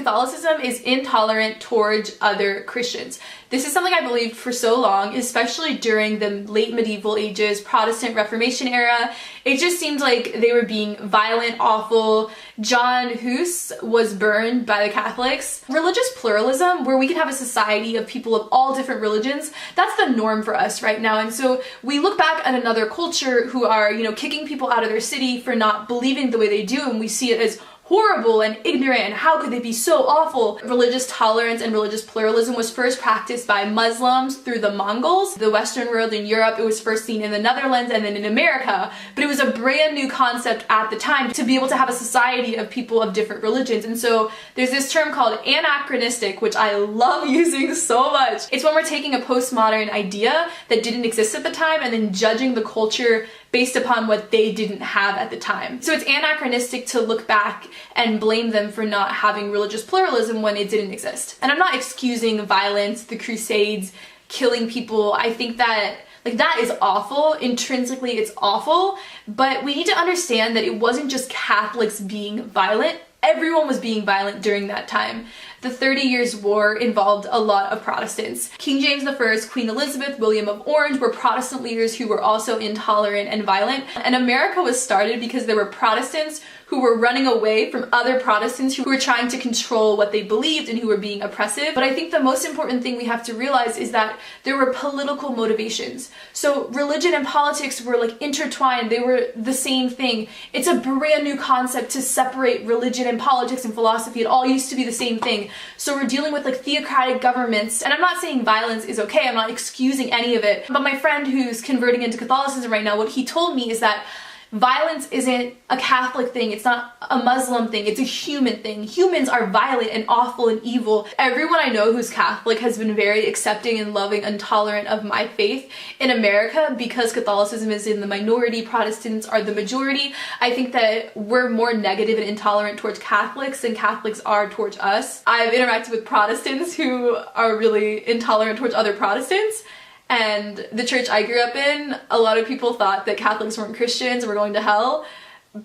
Catholicism is intolerant towards other Christians. This is something I believed for so long, especially during the late medieval ages, Protestant Reformation era. It just seemed like they were being violent, awful. John Hus was burned by the Catholics. Religious pluralism, where we can have a society of people of all different religions, that's the norm for us right now. And so we look back at another culture who are, kicking people out of their city for not believing the way they do, and we see it as horrible and ignorant, and how could they be so awful? Religious tolerance and religious pluralism was first practiced by Muslims through the Mongols. The Western world in Europe, it was first seen in the Netherlands and then in America, but it was a brand new concept at the time to be able to have a society of people of different religions. And so there's this term called anachronistic, which I love using so much. It's when we're taking a postmodern idea that didn't exist at the time and then judging the culture based upon what they didn't have at the time. So it's anachronistic to look back and blame them for not having religious pluralism when it didn't exist. And I'm not excusing violence, the Crusades, killing people. I think that that is awful. Intrinsically, it's awful. But we need to understand that it wasn't just Catholics being violent. Everyone was being violent during that time. The 30 Years' War involved a lot of Protestants. King James I, Queen Elizabeth, William of Orange were Protestant leaders who were also intolerant and violent. And America was started because there were Protestants who were running away from other Protestants who were trying to control what they believed and who were being oppressive. But I think the most important thing we have to realize is that there were political motivations. So religion and politics were intertwined. They were the same thing. It's a brand new concept to separate religion and politics and philosophy. It all used to be the same thing. So we're dealing with theocratic governments. And I'm not saying violence is okay. I'm not excusing any of it. But my friend who's converting into Catholicism right now, what he told me is that violence isn't a Catholic thing, it's not a Muslim thing, it's a human thing. Humans are violent and awful and evil. Everyone I know who's Catholic has been very accepting and loving and tolerant of my faith. In America, because Catholicism is in the minority, Protestants are the majority, I think that we're more negative and intolerant towards Catholics than Catholics are towards us. I've interacted with Protestants who are really intolerant towards other Protestants. And the church I grew up in, a lot of people thought that Catholics weren't Christians and were going to hell.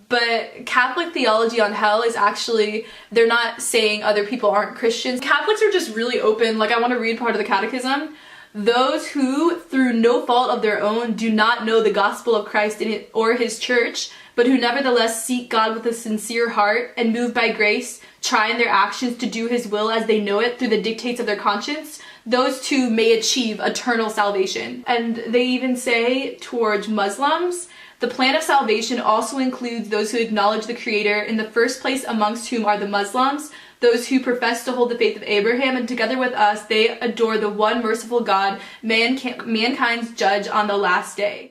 But Catholic theology on hell is actually, they're not saying other people aren't Christians. Catholics are just really open. I want to read part of the catechism. Those who, through no fault of their own, do not know the gospel of Christ or his church, but who nevertheless seek God with a sincere heart and moved by grace, try in their actions to do his will as they know it through the dictates of their conscience, those two may achieve eternal salvation. And they even say towards Muslims, the plan of salvation also includes those who acknowledge the Creator, in the first place amongst whom are the Muslims, those who profess to hold the faith of Abraham, and together with us they adore the one merciful God, mankind's judge on the last day.